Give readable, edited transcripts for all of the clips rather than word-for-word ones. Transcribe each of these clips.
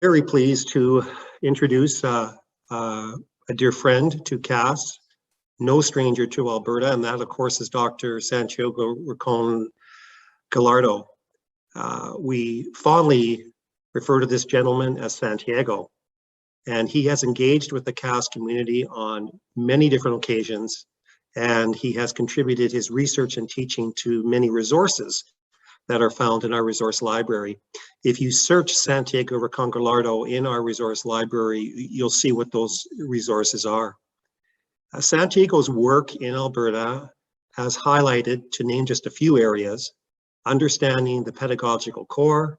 Very pleased to introduce a dear friend to CAS, no stranger to Alberta, and that, of course, is Dr. Santiago Rincón-Gallardo. We fondly refer to this gentleman as Santiago, and he has engaged with the CAS community on many different occasions, and he has contributed his research and teaching to many resources that are found in our resource library. If you search Santiago Rincón-Gallardo in our resource library, you'll see what those resources are. Santiago's work in Alberta has highlighted, to name just a few areas, understanding the pedagogical core,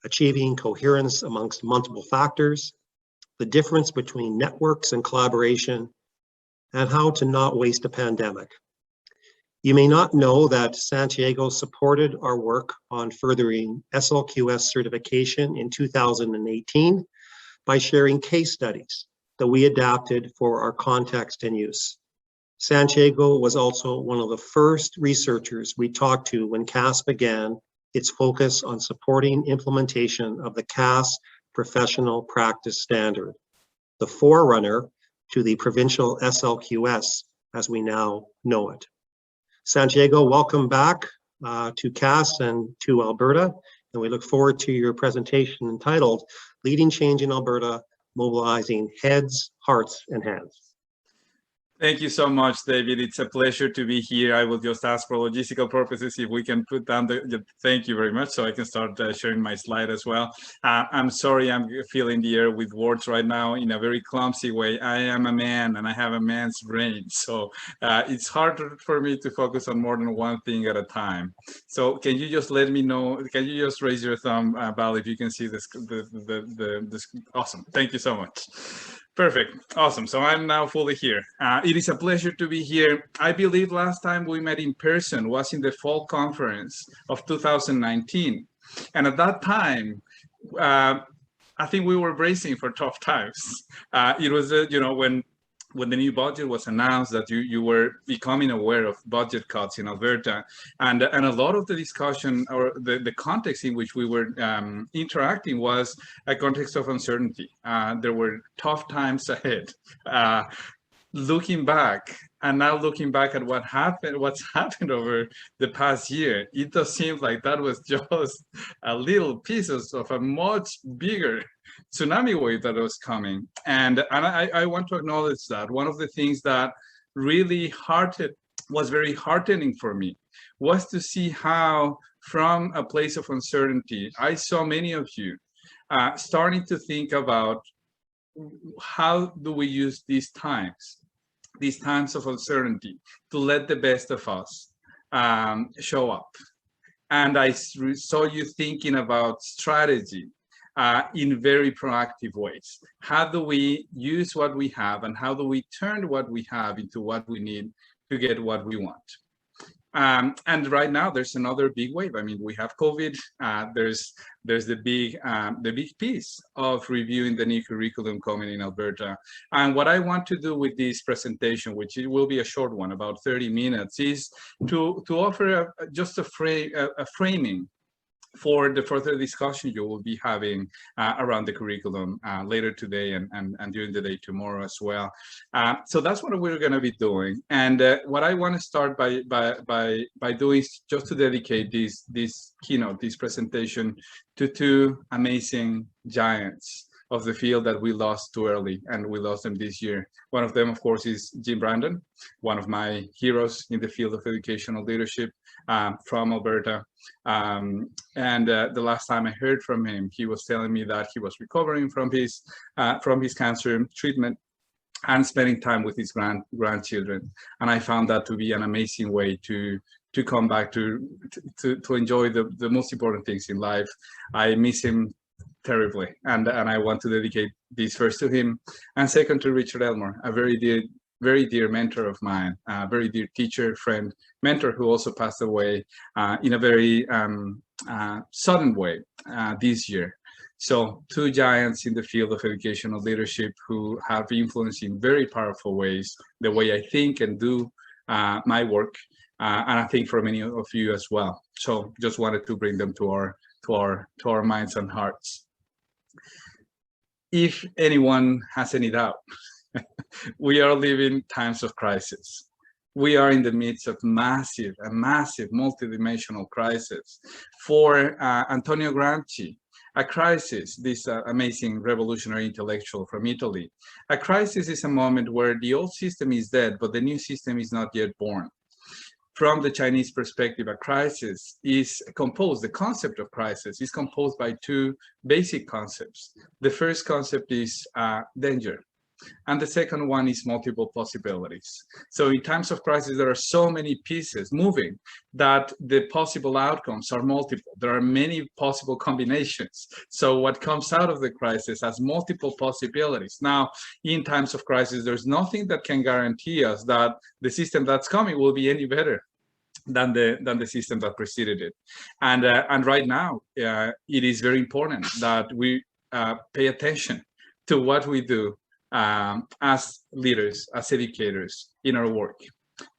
achieving coherence amongst multiple factors, the difference between networks and collaboration, and how to not waste a pandemic. You may not know that Santiago supported our work on furthering SLQS certification in 2018 by sharing case studies that we adapted for our context and use. Santiago was also one of the first researchers we talked to when CAS began its focus on supporting implementation of the CAS Professional Practice Standard, the forerunner to the provincial SLQS as we now know it. Santiago, welcome back to CAS and to Alberta, and we look forward to your presentation entitled Leading Change in Alberta, Mobilizing Heads, Hearts, and Hands. Thank you so much, David. It's a pleasure to be here. I will just ask for logistical purposes if we can put down thank you very much, so I can start sharing my slide as well. I'm sorry, I'm filling the air with words right now in a very clumsy way. I am a man and I have a man's brain, so it's hard for me to focus on more than one thing at a time. So can you just let me know, can you just raise your thumb, Val, if you can see this, awesome, thank you so much. Perfect. Awesome. So I'm now fully here. It is a pleasure to be here. I believe last time we met in person was in the fall conference of 2019. And at that time, I think we were bracing for tough times. It was, when the new budget was announced, that you were becoming aware of budget cuts in Alberta, and a lot of the discussion, or the context in which we were interacting, was a context of uncertainty. There were tough times ahead. Looking back, and now looking back at what's happened over the past year, it does seem like that was just a little pieces of a much bigger tsunami wave that was coming. And I want to acknowledge that one of the things that really was very heartening for me was to see how, from a place of uncertainty, I saw many of you starting to think about how do we use these times of uncertainty to let the best of us show up. And I saw you thinking about strategy in very proactive ways. How do we use what we have, and how do we turn what we have into what we need to get what we want? And right now there's another big wave. I mean, we have COVID. There's the big piece of reviewing the new curriculum coming in Alberta. And what I want to do with this presentation, which it will be a short one, about 30 minutes, is to offer just a framing for the further discussion you will be having around the curriculum later today and during the day tomorrow as well. So that's what we're going to be doing. And what I want to start by doing is just to dedicate this keynote, this presentation, to two amazing giants of the field that we lost too early, and we lost them this year. One of them, of course, is Jim Brandon, one of my heroes in the field of educational leadership from Alberta. And the last time I heard from him, he was telling me that he was recovering from his cancer treatment and spending time with his grandchildren. And I found that to be an amazing way to come back to enjoy the most important things in life. I miss him terribly, and I want to dedicate this first to him, and second to Richard Elmore, a very dear mentor of mine, a very dear teacher, friend, mentor, who also passed away in a very sudden way this year. So two giants in the field of educational leadership who have influenced in very powerful ways the way I think and do my work, and I think for many of you as well. So just wanted to bring them to our minds and hearts. if anyone has any doubt, we are living times of crisis. We are in the midst of a massive multidimensional crisis. For Antonio Gramsci, a crisis, this amazing revolutionary intellectual from Italy, a crisis is a moment where the old system is dead, but the new system is not yet born. From the Chinese perspective, a crisis is composed, the concept of crisis is composed by two basic concepts. The first concept is danger. And the second one is multiple possibilities. So in times of crisis, there are so many pieces moving that the possible outcomes are multiple. There are many possible combinations. So what comes out of the crisis has multiple possibilities. Now, in times of crisis, there's nothing that can guarantee us that the system that's coming will be any better than the system that preceded it. And right now, it is very important that we pay attention to what we do as leaders, as educators in our work,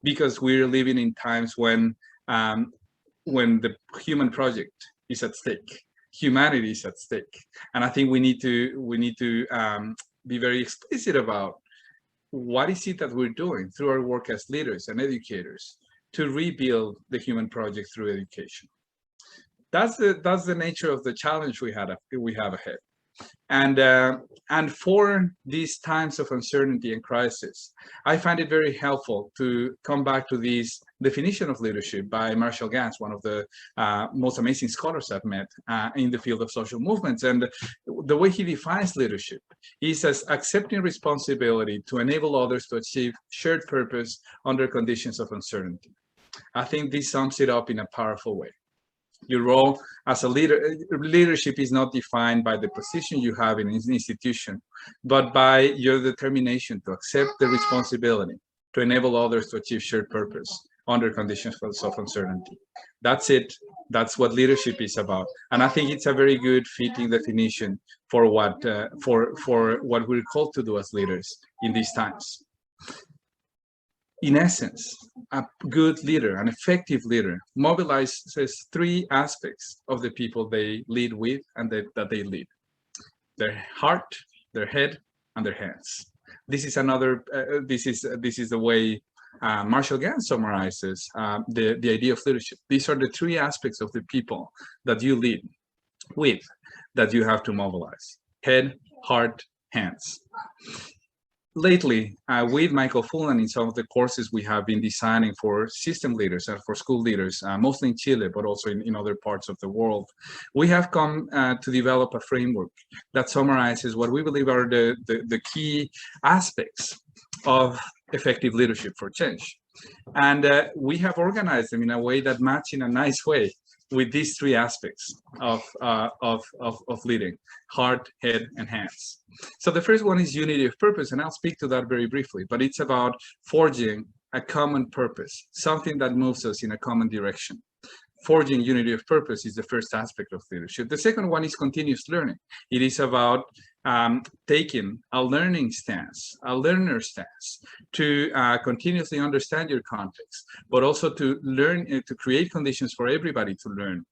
because we're living in times when the human project is at stake, humanity is at stake, and I think we need to be very explicit about what is it that we're doing through our work as leaders and educators to rebuild the human project through education. That's the nature of the challenge we have ahead. And for these times of uncertainty and crisis, I find it very helpful to come back to this definition of leadership by Marshall Ganz, one of the most amazing scholars I've met in the field of social movements. And the way he defines leadership is as accepting responsibility to enable others to achieve shared purpose under conditions of uncertainty. I think this sums it up in a powerful way. Your role as a leader, leadership is not defined by the position you have in an institution, but by your determination to accept the responsibility to enable others to achieve shared purpose under conditions of uncertainty. That's it. That's what leadership is about. And I think it's a very good fitting definition for what we're called to do as leaders in these times. In essence, a good leader, an effective leader, mobilizes three aspects of the people they lead with and that they lead: their heart, their head, and their hands. This is another. This is the way Marshall Ganz summarizes the idea of leadership. These are the three aspects of the people that you lead with that you have to mobilize: head, heart, hands. Lately, with Michael Fullan, in some of the courses we have been designing for system leaders and for school leaders, mostly in Chile, but also in other parts of the world, we have come to develop a framework that summarizes what we believe are the key aspects of effective leadership for change. And we have organized them in a way that match in a nice way with these three aspects of leading: heart, head, and hands. So the first one is unity of purpose, and I'll speak to that very briefly, but it's about forging a common purpose, something that moves us in a common direction. Forging unity of purpose is the first aspect of leadership. The second one is continuous learning. It is about taking a learning stance, a learner stance, to continuously understand your context, but also to learn, to create conditions for everybody to learn,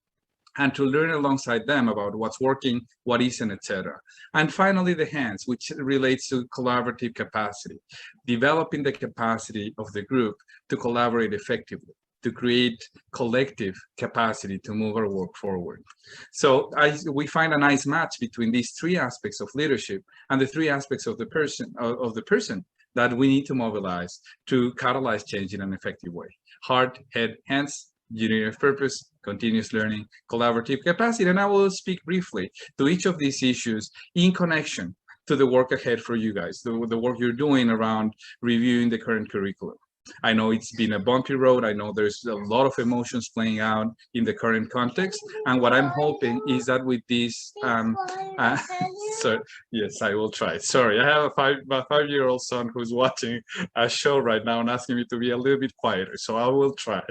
and to learn alongside them about what's working, what isn't, etc. And finally, the hands, which relates to collaborative capacity, developing the capacity of the group to collaborate effectively, to create collective capacity to move our work forward. So we find a nice match between these three aspects of leadership and the three aspects of the person that we need to mobilize to catalyze change in an effective way: heart, head, hands, unity of purpose, continuous learning, collaborative capacity. And I will speak briefly to each of these issues in connection to the work ahead for you guys, the work you're doing around reviewing the current curriculum. I know it's been a bumpy road. I know there's a lot of emotions playing out in the current context. And what I'm hoping is that with this, so yes, I will try. Sorry, I have a five-year-old son who's watching a show right now and asking me to be a little bit quieter. So I will try.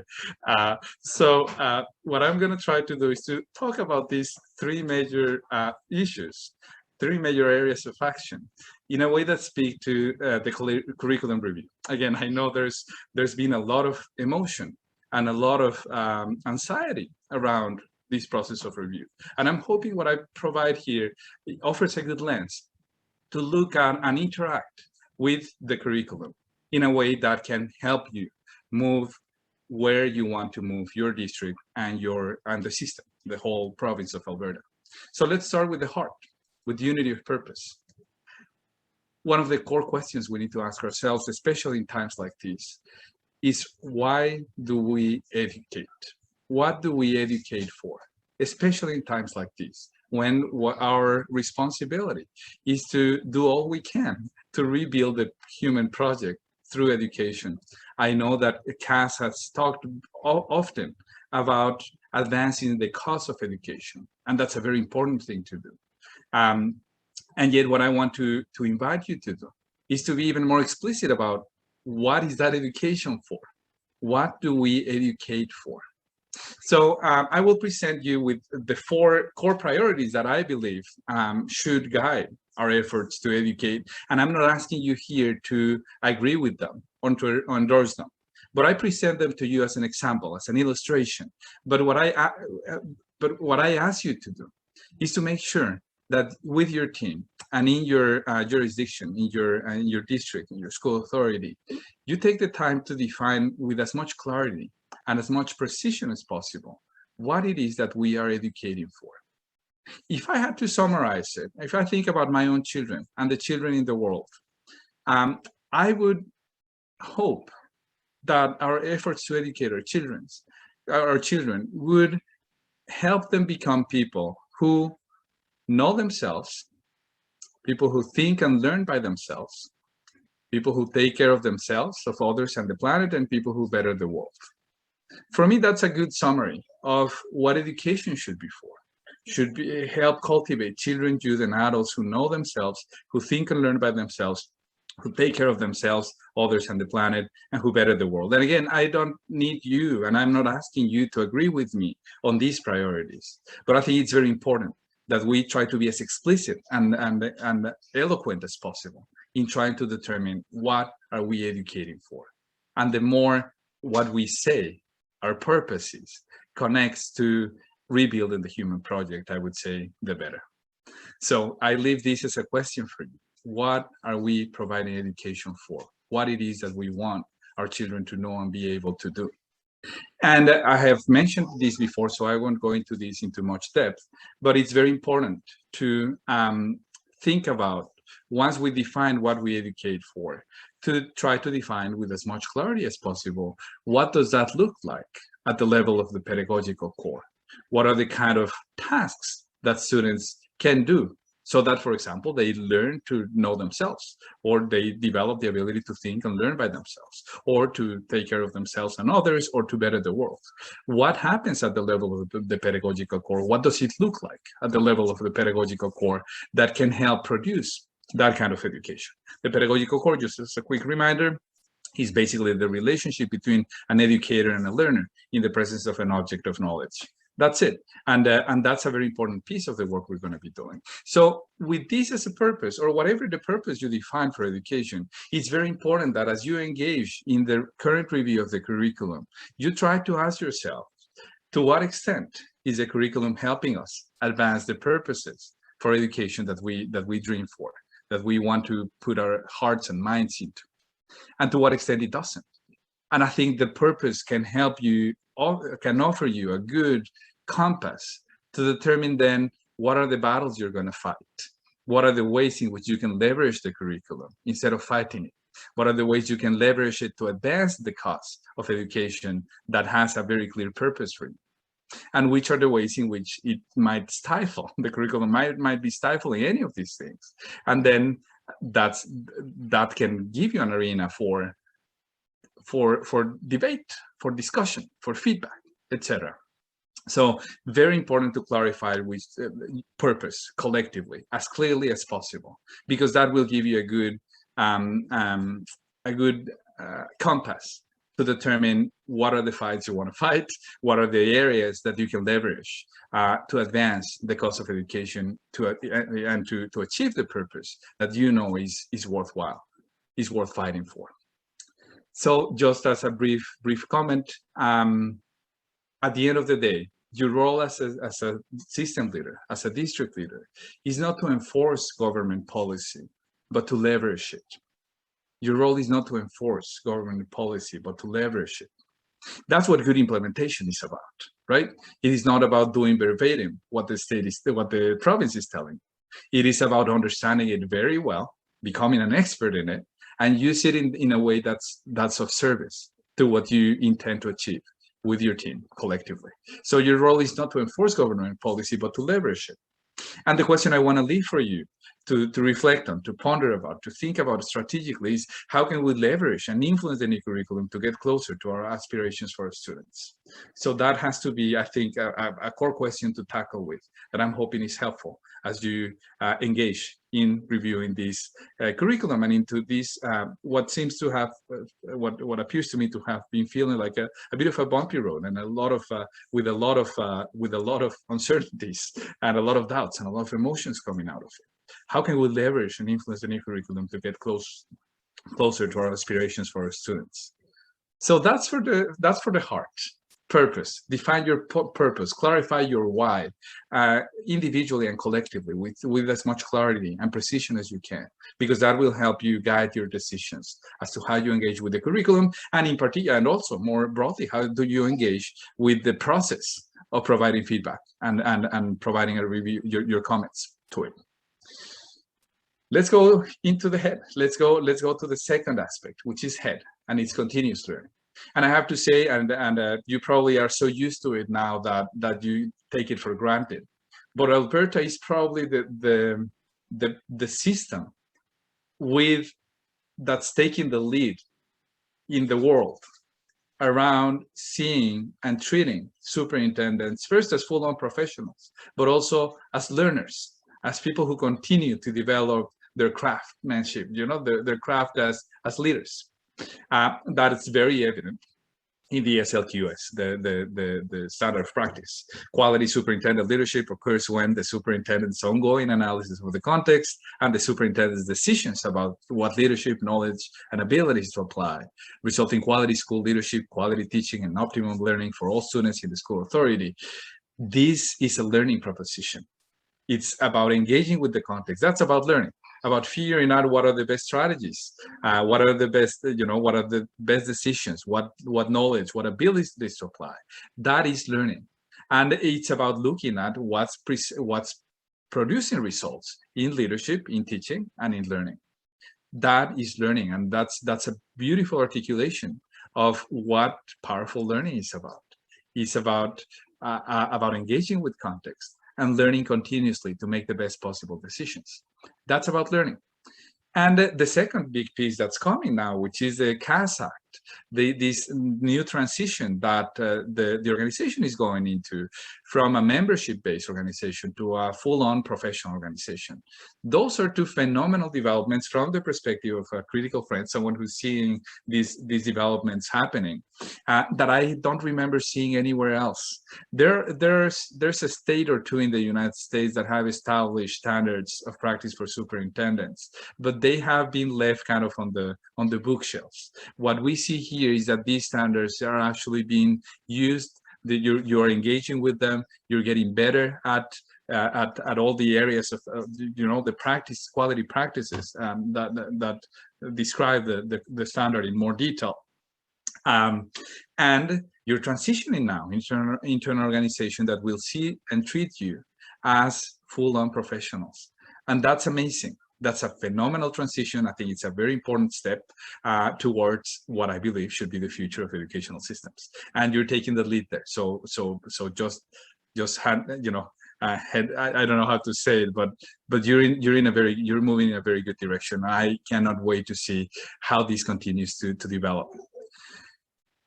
What I'm going to try to do is to talk about these three major issues, three major areas of action, in a way that speak to the curriculum review. Again, I know there's been a lot of emotion and a lot of anxiety around this process of review. And I'm hoping what I provide here offers a good lens to look at and interact with the curriculum in a way that can help you move where you want to move your district and the system, the whole province of Alberta. So let's start with the heart, with unity of purpose. One of the core questions we need to ask ourselves, especially in times like this, is why do we educate? What do we educate for? Especially in times like this, when our responsibility is to do all we can to rebuild the human project through education. I know that CAS has talked often about advancing the cause of education, and that's a very important thing to do. And yet what I want to invite you to do is to be even more explicit about what is that education for? What do we educate for? So I will present you with the 4 core priorities that I believe should guide our efforts to educate. And I'm not asking you here to agree with them or to endorse them, but I present them to you as an example, as an illustration. But what I ask you to do is to make sure that with your team and in your jurisdiction, in your district, in your school authority, you take the time to define with as much clarity and as much precision as possible what it is that we are educating for. If I had to summarize it, if I think about my own children and the children in the world, I would hope that our efforts to educate our children would help them become people who know themselves, people who think and learn by themselves, people who take care of themselves, of others and the planet, and people who better the world. For me, that's a good summary of what education should be for. Should be help cultivate children, youth, and adults who know themselves, who think and learn by themselves, who take care of themselves, others, and the planet, and who better the world. And again, I don't need you, and I'm not asking you to agree with me on these priorities, but I think it's very important that we try to be as explicit and eloquent as possible in trying to determine what are we educating for. And the more what we say, our purposes, connects to rebuilding the human project, I would say, the better. So I leave this as a question for you. What are we providing education for? What it is that we want our children to know and be able to do? And I have mentioned this before, so I won't go into this into much depth, but it's very important to think about, once we define what we educate for, to try to define with as much clarity as possible, what does that look like at the level of the pedagogical core? What are the kind of tasks that students can do so that, for example, they learn to know themselves, or they develop the ability to think and learn by themselves, or to take care of themselves and others, or to better the world? What happens at the level of the pedagogical core? What does it look like at the level of the pedagogical core that can help produce that kind of education? The pedagogical core, just as a quick reminder, is basically the relationship between an educator and a learner in the presence of an object of knowledge. That's it. And that's a very important piece of the work we're going to be doing. So with this as a purpose, or whatever the purpose you define for education, it's very important that as you engage in the current review of the curriculum, you try to ask yourself, to what extent is the curriculum helping us advance the purposes for education that we dream for, that we want to put our hearts and minds into, and to what extent it doesn't? And I think the purpose can help you, can offer you a good compass to determine then what are the battles you're going to fight, what are the ways in which you can leverage the curriculum instead of fighting it, what are the ways you can leverage it to advance the cause of education that has a very clear purpose for you, and which are the ways in which it might stifle, the curriculum might be stifling any of these things. And then that can give you an arena for debate, for discussion, for feedback, etc. So very important to clarify with purpose collectively as clearly as possible, because that will give you a good compass to determine what are the fights you want to fight, what are the areas that you can leverage to advance the cause of education and to achieve the purpose that you know is worthwhile, is worth fighting for. So just as a brief comment, at the end of the day, your role as a system leader, as a district leader, is not to enforce government policy but to leverage it. Your role is not to enforce government policy, but to leverage it. That's what good implementation is about, right? It is not about doing verbatim what the province is telling. It is about understanding it very well, becoming an expert in it, and use it in a way that's of service to what you intend to achieve with your team collectively. So your role is not to enforce government policy, but to leverage it. And the question I want to leave for you to reflect on, to ponder about, to think about strategically is how can we leverage and influence the new curriculum to get closer to our aspirations for our students? So that has to be, I think, a core question to tackle with that I'm hoping is helpful as you engage in reviewing this curriculum and into this, what seems to have, what appears to me to have been feeling like a bit of a bumpy road and a lot of, with a lot of uncertainties and a lot of doubts and a lot of emotions coming out of it. How can we leverage and influence the new curriculum to get closer to our aspirations for our students? So that's for the heart. Purpose. Define your purpose. Clarify your why, individually and collectively, with as much clarity and precision as you can, because that will help you guide your decisions as to how you engage with the curriculum, and in particular, and also more broadly, how do you engage with the process of providing feedback and providing a review, your comments to it. Let's go into the head. Let's go to the second aspect, which is head, and it's continuous learning. And I have to say, and you probably are so used to it now that you take it for granted, but Alberta is probably the system that's taking the lead in the world around seeing and treating superintendents first as full-on professionals, but also as learners, as people who continue to develop their craftsmanship, their craft as leaders. That is very evident in the SLQS, the standard of practice. Quality superintendent leadership occurs when the superintendent's ongoing analysis of the context and the superintendent's decisions about what leadership, knowledge, and abilities to apply, result in quality school leadership, quality teaching, and optimum learning for all students in the school authority. This is a learning proposition. It's about engaging with the context. That's about learning, about figuring out what are the best strategies, what are the best, what are the best decisions, what knowledge, what abilities to apply. That is learning. And it's about looking at what's producing results in leadership, in teaching, and in learning. That is learning. And that's a beautiful articulation of what powerful learning is about. It's about engaging with context and learning continuously to make the best possible decisions. That's about learning. And the second big piece that's coming now, which is the CAS Act, this new transition that the organization is going into from a membership-based organization to a full-on professional organization. Those are two phenomenal developments from the perspective of a critical friend, someone who's seeing these developments happening that I don't remember seeing anywhere else. There's a state or two in the United States that have established standards of practice for superintendents, but they have been left kind of on the bookshelves. What we see here is that these standards are actually being used. You're engaging with them. You're getting better at all the areas of the quality practices that describe the standard in more detail. And you're transitioning now into an organization that will see and treat you as full-on professionals, and that's amazing. That's a phenomenal transition. I think it's a very important step towards what I believe should be the future of educational systems. And you're taking the lead there. So just had, I don't know how to say it, but you're moving in a very good direction. I cannot wait to see how this continues to develop.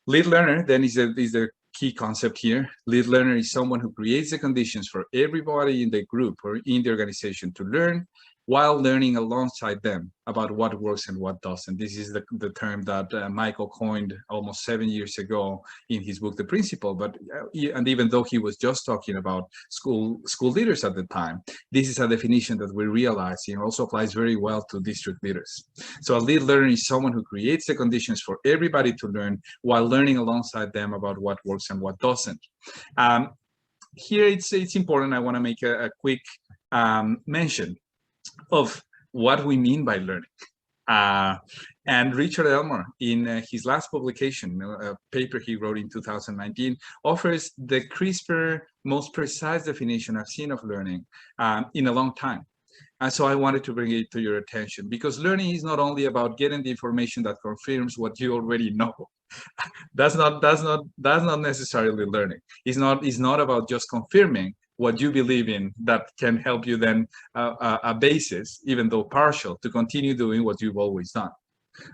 Lead learner then is the key concept here. Lead learner is someone who creates the conditions for everybody in the group or in the organization to learn, while learning alongside them about what works and what doesn't. This is the term that Michael coined almost 7 years ago in his book, The Principle. And even though he was just talking about school leaders at the time, this is a definition that we realize also applies very well to district leaders. So a lead learner is someone who creates the conditions for everybody to learn while learning alongside them about what works and what doesn't. Here it's important. I want to make a quick mention of what we mean by learning. And Richard Elmer, in his last publication, a paper he wrote in 2019, offers the crisper, most precise definition I've seen of learning in a long time. And so I wanted to bring it to your attention, because learning is not only about getting the information that confirms what you already know. That's not necessarily learning. It's not about just confirming what you believe in that can help you then a basis, even though partial, to continue doing what you've always done.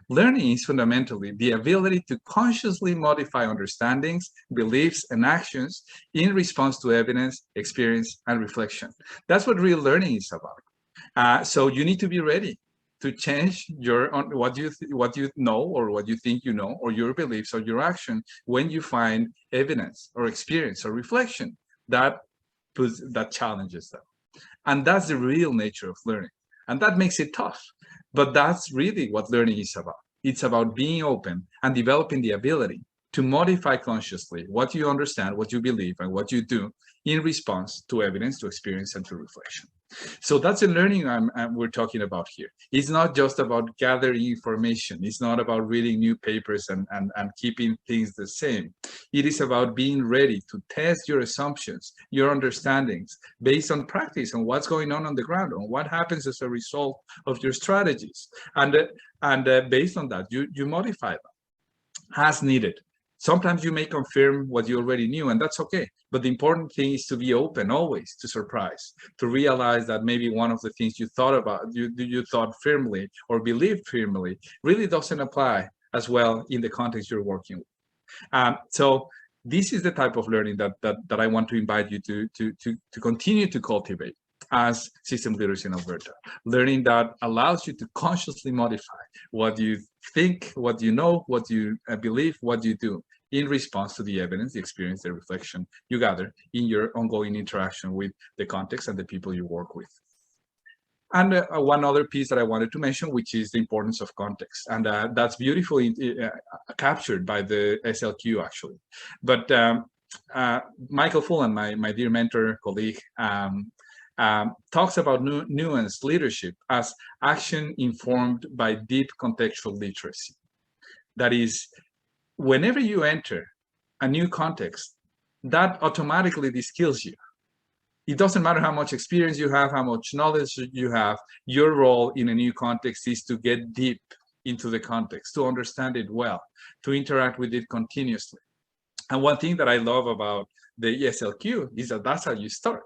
Learning is fundamentally the ability to consciously modify understandings, beliefs, and actions in response to evidence, experience, and reflection. That's what real learning is about. So you need to be ready to change what you know, or what you think you know, or your beliefs or your action when you find evidence or experience or reflection that challenges them. And that's the real nature of learning. And that makes it tough. But that's really what learning is about. It's about being open and developing the ability to modify consciously what you understand, what you believe, and what you do in response to evidence, to experience, and to reflection. So that's the learning we're talking about here. It's not just about gathering information. It's not about reading new papers and keeping things the same. It is about being ready to test your assumptions, your understandings, based on practice, on what's going on the ground, on what happens as a result of your strategies. And based on that, you modify them as needed. Sometimes you may confirm what you already knew, and that's okay. But the important thing is to be open always to surprise, to realize that maybe one of the things you thought about, you thought firmly or believed firmly, really doesn't apply as well in the context you're working with. So this is the type of learning that I want to invite you to continue to cultivate as system leaders in Alberta. Learning that allows you to consciously modify what you think, what you know, what you believe, what you do in response to the evidence, the experience, the reflection you gather in your ongoing interaction with the context and the people you work with. And one other piece that I wanted to mention, which is the importance of context. And that's beautifully captured by the SLQ, actually. But Michael Fullan, my dear mentor, colleague, talks about nuanced leadership as action informed by deep contextual literacy. That is, whenever you enter a new context, that automatically de-skills you. It doesn't matter how much experience you have, how much knowledge you have, your role in a new context is to get deep into the context, to understand it well, to interact with it continuously. And one thing that I love about the ESLQ is that that's how you start.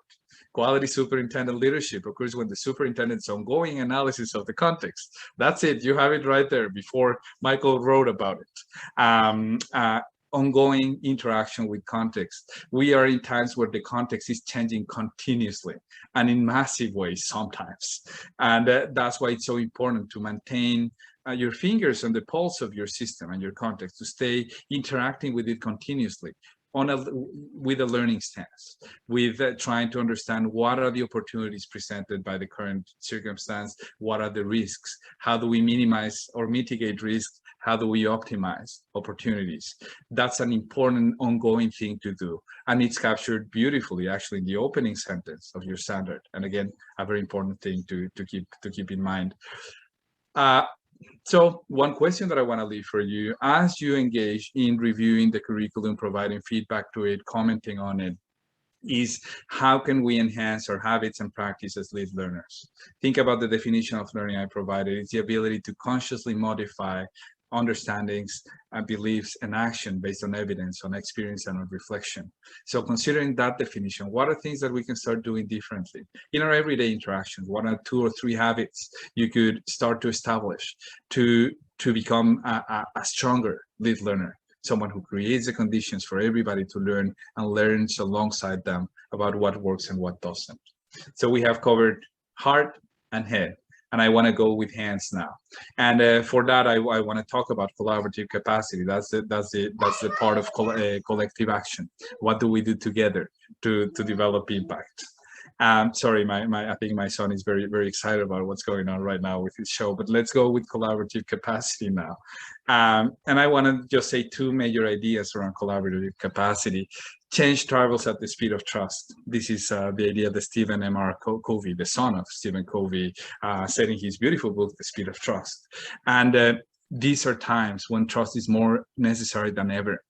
Quality superintendent leadership occurs when the superintendent's ongoing analysis of the context. That's it. You have it right there before Michael wrote about it. Ongoing interaction with context. We are in times where the context is changing continuously and in massive ways sometimes. And that's why it's so important to maintain your fingers on the pulse of your system and your context, to stay interacting with it continuously. With a learning stance, with trying to understand what are the opportunities presented by the current circumstance, what are the risks, how do we minimize or mitigate risks, how do we optimize opportunities. That's an important ongoing thing to do, and it's captured beautifully actually in the opening sentence of your standard, and again a very important thing to keep in mind. So one question that I want to leave for you as you engage in reviewing the curriculum, providing feedback to it, commenting on it, is how can we enhance our habits and practice as lead learners? Think about the definition of learning I provided. It's the ability to consciously modify understandings, beliefs, and action based on evidence, on experience, and on reflection. So considering that definition, what are things that we can start doing differently in our everyday interactions? What are 2 or 3 habits you could start to establish to become a stronger lead learner, someone who creates the conditions for everybody to learn and learns alongside them about what works and what doesn't? So we have covered heart and head, and I want to go with hands now. And for that, I want to talk about collaborative capacity. That's the part of collective action. What do we do together to develop impact? Sorry, I think my son is very, very excited about what's going on right now with his show, but let's go with collaborative capacity now. And I want to just say two major ideas around collaborative capacity. Change travels at the speed of trust. This is the idea that Stephen M.R. Covey, the son of Stephen Covey, said in his beautiful book, The Speed of Trust. And these are times when trust is more necessary than ever.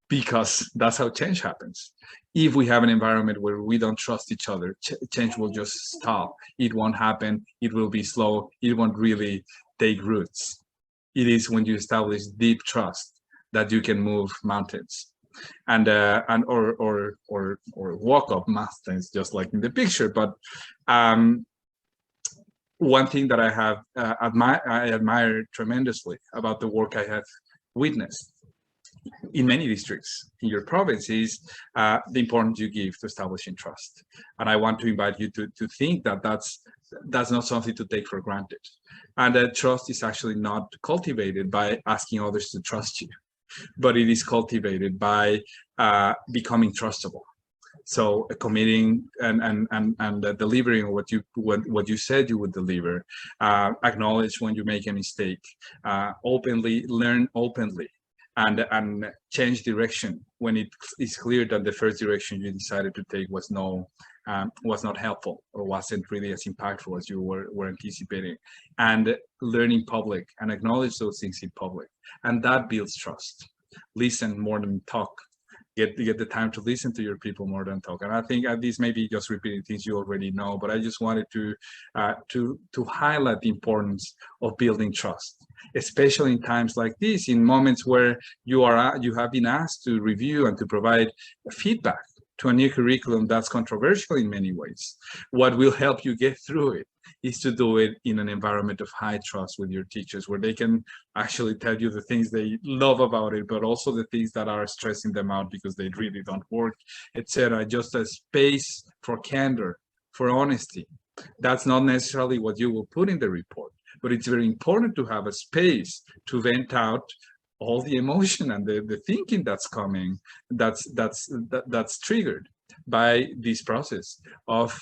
Because that's how change happens. If we have an environment where we don't trust each other, change will just stop. It won't happen. It will be slow. It won't really take roots. It is when you establish deep trust that you can move mountains, or walk up mountains, just like in the picture. But one thing that I have I admire tremendously about the work I have witnessed in many districts in your province is the importance you give to establishing trust. And I want to invite you to think that that's not something to take for granted. And that trust is actually not cultivated by asking others to trust you, but it is cultivated by becoming trustable. So committing and delivering what you said you would deliver, acknowledge when you make a mistake, openly learn openly, and change direction when it is clear that the first direction you decided to take was not helpful or wasn't really as impactful as you were anticipating, and learn in public and acknowledge those things in public, and that builds trust. Listen more than talk. Get the time to listen to your people more than talk. And I think this may be just repeating things you already know, but I just wanted to highlight the importance of building trust, especially in times like this, in moments where you have been asked to review and to provide feedback to a new curriculum that's controversial in many ways. What will help you get through it is to do it in an environment of high trust with your teachers, where they can actually tell you the things they love about it, but also the things that are stressing them out because they really don't work, etc. Just a space for candor, for honesty. That's not necessarily what you will put in the report, but it's very important to have a space to vent out all the emotion and the thinking that's coming, that's triggered by this process of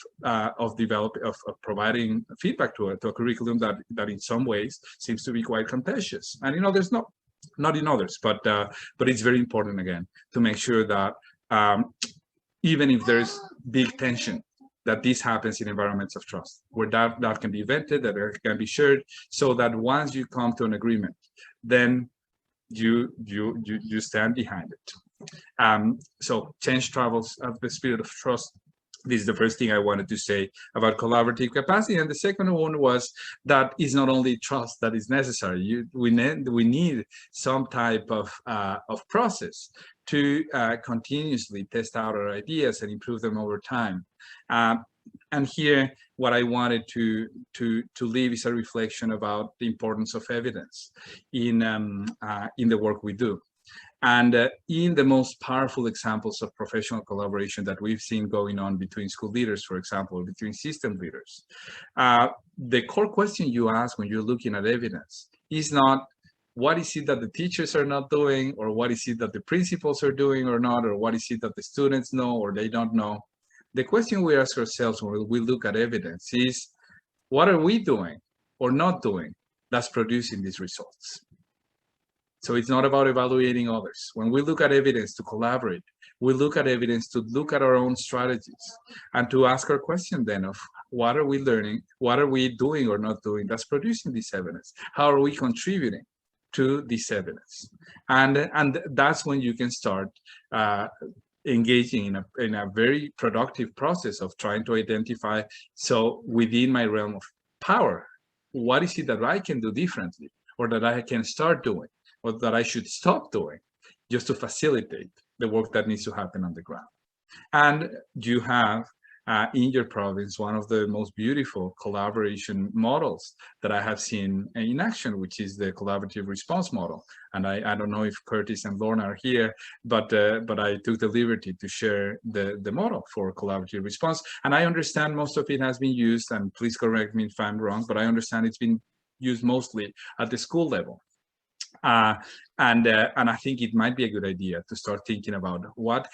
providing feedback to a curriculum that in some ways seems to be quite contentious, and in others not in others, but it's very important again to make sure that even if there's big tension, that this happens in environments of trust, where that can be vented, that it can be shared, so that once you come to an agreement, then you stand behind it. So change travels at the speed of trust. This is the first thing I wanted to say about collaborative capacity. And the second one was that it's not only trust that is necessary. We need some type of process to continuously test out our ideas and improve them over time. And here, what I wanted to leave is a reflection about the importance of evidence in the work we do. And in the most powerful examples of professional collaboration that we've seen going on between school leaders, for example, between system leaders, the core question you ask when you're looking at evidence is not, what is it that the teachers are not doing, or what is it that the principals are doing or not, or what is it that the students know or they don't know? The question we ask ourselves when we look at evidence is, what are we doing or not doing that's producing these results? So it's not about evaluating others. When we look at evidence to collaborate, we look at evidence to look at our own strategies and to ask our question then of, what are we learning? What are we doing or not doing that's producing this evidence? How are we contributing to this evidence? And that's when you can start engaging in a very productive process of trying to identify, so within my realm of power, what is it that I can do differently, or that I can start doing, or that I should stop doing, just to facilitate the work that needs to happen on the ground. And you have in your province one of the most beautiful collaboration models that I have seen in action, which is the collaborative response model. And I don't know if Curtis and Lorna are here, but I took the liberty to share the model for collaborative response. And I understand most of it has been used, and please correct me if I'm wrong, but I understand it's been used mostly at the school level. And I think it might be a good idea to start thinking about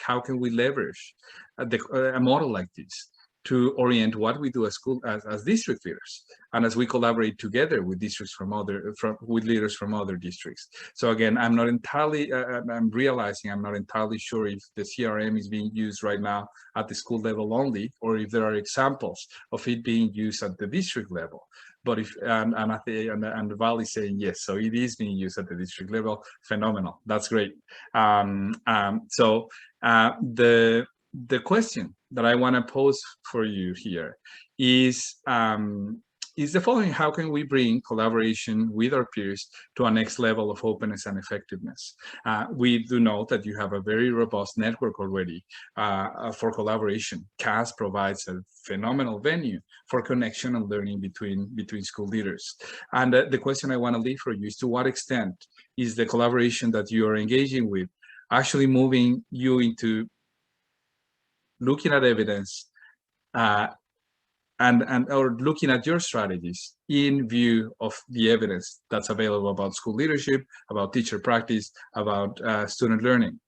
how can we leverage a model like this to orient what we do as as district leaders, and as we collaborate together with districts with leaders from other districts. So again, I'm not entirely, I'm realizing I'm not entirely sure if the CRM is being used right now at the school level only, or if there are examples of it being used at the district level. But if and the Valley saying yes, so it is being used at the district level. Phenomenal, that's great. So the question that I want to pose for you here is the following: how can we bring collaboration with our peers to a next level of openness and effectiveness? We do know that you have a very robust network already for collaboration. CAS provides a phenomenal venue for connection and learning between school leaders. And the question I want to leave for you is, to what extent is the collaboration that you are engaging with actually moving you into looking at evidence or looking at your strategies in view of the evidence that's available about school leadership, about teacher practice, about student learning,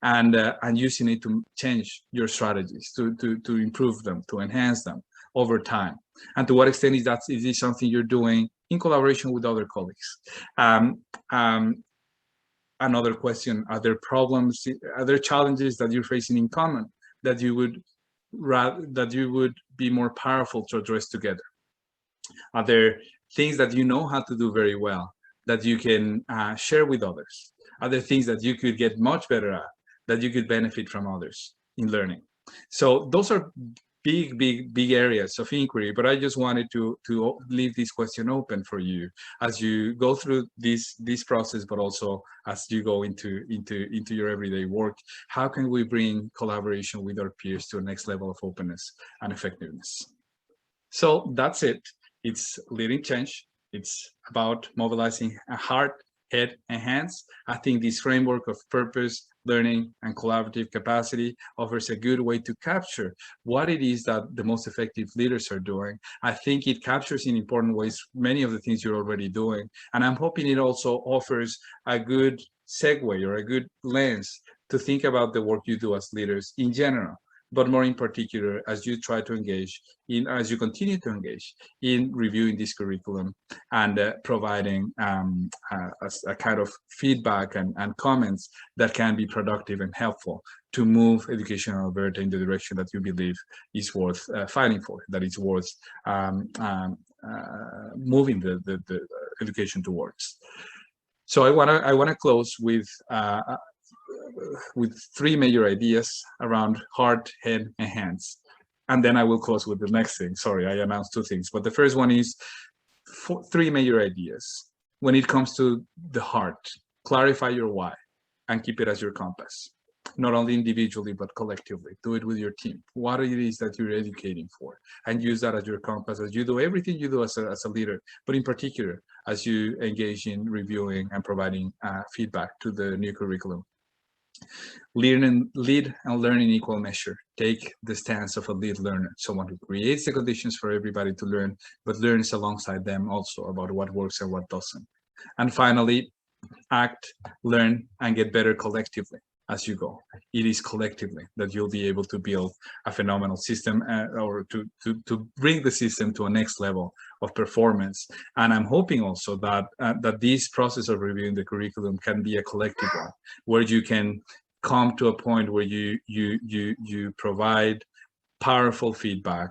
and using it to change your strategies, to improve them, to enhance them over time? And to what extent is this something you're doing in collaboration with other colleagues? Another question: are there problems, are there challenges that you're facing in common that you would be more powerful to address together? Are there things that you know how to do very well that you can share with others? Are there things that you could get much better at that you could benefit from others in learning? So those are big areas of inquiry, but I just wanted to leave this question open for you as you go through this process, but also as you go into your everyday work. How can we bring collaboration with our peers to a next level of openness and effectiveness? So that's it. It's leading change. It's about mobilizing a heart, head, and hands. I think this framework of purpose, learning, and collaborative capacity offers a good way to capture what it is that the most effective leaders are doing. I think it captures in important ways many of the things you're already doing. And I'm hoping it also offers a good segue or a good lens to think about the work you do as leaders in general, but more in particular as you try to engage as you continue to engage in reviewing this curriculum and providing a kind of feedback and comments that can be productive and helpful to move education in Alberta in the direction that you believe is worth fighting for, that it's worth moving the education towards. So I want to close with three major ideas around heart, head, and hands. And then I will close with the next thing. Sorry, I announced two things. But the first one is three major ideas. When it comes to the heart, clarify your why and keep it as your compass. Not only individually, but collectively. Do it with your team. What it is that you're educating for, and use that as your compass as you do everything you do as a leader, but in particular, as you engage in reviewing and providing feedback to the new curriculum. Lead and learn in equal measure. Take the stance of a lead learner, someone who creates the conditions for everybody to learn, but learns alongside them also about what works and what doesn't. And finally, act, learn, and get better collectively as you go. It is collectively that you'll be able to build a phenomenal system or to bring the system to a next level of performance. And I'm hoping also that that this process of reviewing the curriculum can be a collective one, where you can come to a point where you provide powerful feedback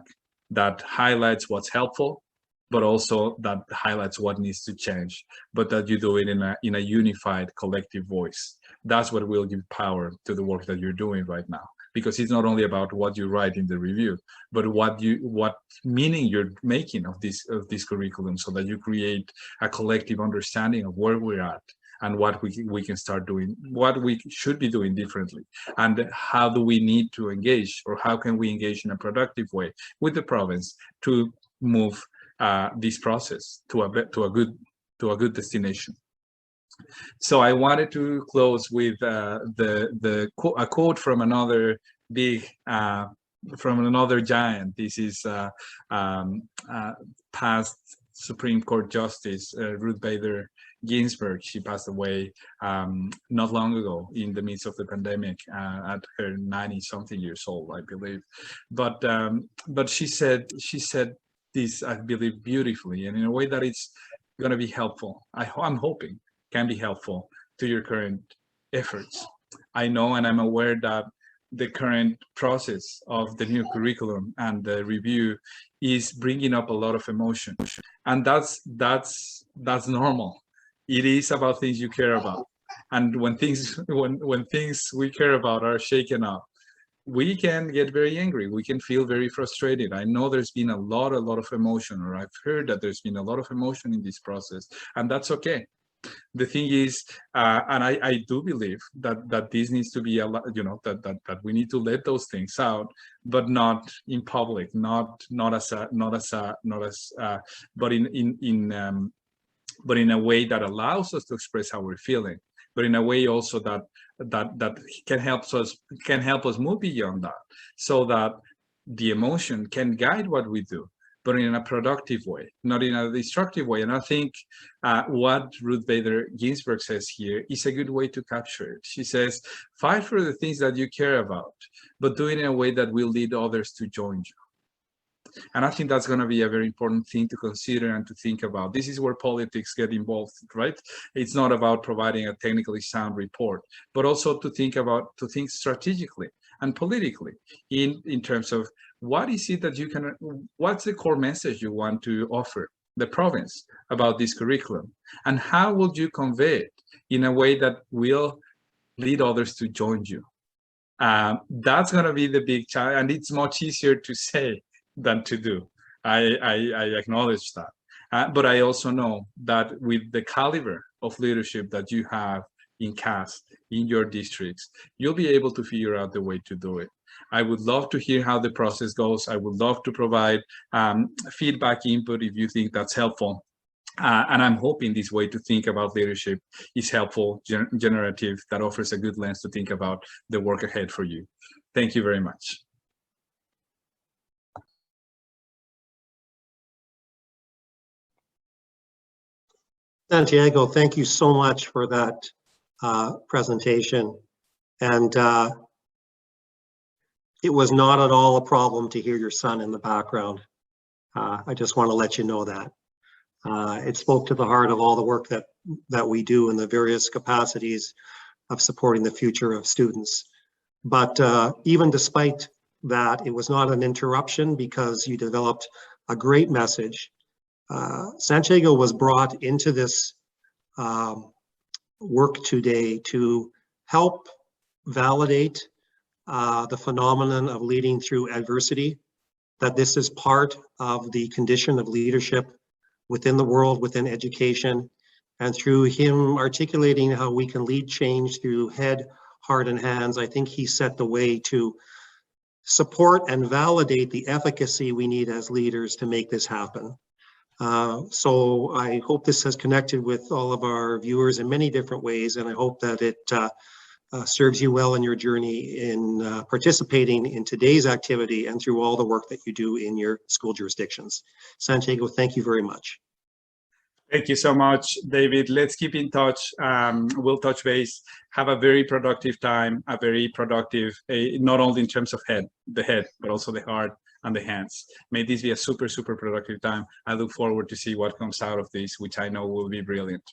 that highlights what's helpful, but also that highlights what needs to change, but that you do it in a unified collective voice. That's what will give power to the work that you're doing right now, because it's not only about what you write in the review, but what meaning you're making of this curriculum, so that you create a collective understanding of where we're at and what we can start doing, what we should be doing differently, and how do we need to engage, or how can we engage in a productive way with the province to move this process to a good destination. So I wanted to close with a quote from another from another giant. This is past Supreme Court Justice Ruth Bader Ginsburg. She passed away not long ago in the midst of the pandemic at her 90-something years old, I believe. But she said this, I believe, beautifully, and in a way that it's going to be helpful. I'm hoping can be helpful to your current efforts. I know and I'm aware that the current process of the new curriculum and the review is bringing up a lot of emotion, and that's normal. It is about things you care about, and when things we care about are shaken up, we can get very angry. We can feel very frustrated. I know there's been a lot of emotion, or I've heard that there's been a lot of emotion in this process, and that's okay. The thing is, and I do believe that this needs to be a lot, you know, that we need to let those things out, but not in public, but in a way that allows us to express how we're feeling, but in a way also that can help us move beyond that, so that the emotion can guide what we do, but in a productive way, not in a destructive way. And I think what Ruth Bader Ginsburg says here is a good way to capture it. She says, fight for the things that you care about, but do it in a way that will lead others to join you. And I think that's going to be a very important thing to consider and to think about. This is where politics get involved, right? It's not about providing a technically sound report, but also to think strategically and politically in terms of what is it that you can, what's the core message you want to offer the province about this curriculum, and how would you convey it in a way that will lead others to join you? That's going to be the big challenge, and it's much easier to say than to do. I acknowledge that, but I also know that with the caliber of leadership that you have in CAST, in your districts, you'll be able to figure out the way to do it. I would love to hear how the process goes. I would love to provide feedback, input, if you think that's helpful. And I'm hoping this way to think about leadership is helpful, generative, that offers a good lens to think about the work ahead for you. Thank you very much. Santiago, thank you so much for that presentation. And it was not at all a problem to hear your son in the background. I just want to let you know that. It spoke to the heart of all the work that we do in the various capacities of supporting the future of students. But even despite that, it was not an interruption, because you developed a great message. Santiago was brought into this work today to help validate the phenomenon of leading through adversity, that this is part of the condition of leadership within the world, within education, and through him articulating how we can lead change through head, heart, and hands, I think he set the way to support and validate the efficacy we need as leaders to make this happen. So I hope this has connected with all of our viewers in many different ways, and I hope that it serves you well in your journey in participating in today's activity and through all the work that you do in your school jurisdictions. Santiago, thank you very much. Thank you so much, David. Let's keep in touch. We'll touch base. Have a very productive time, a very productive, not only in terms of the head, but also the heart and the hands. May this be a super, super productive time. I look forward to see what comes out of this, which I know will be brilliant.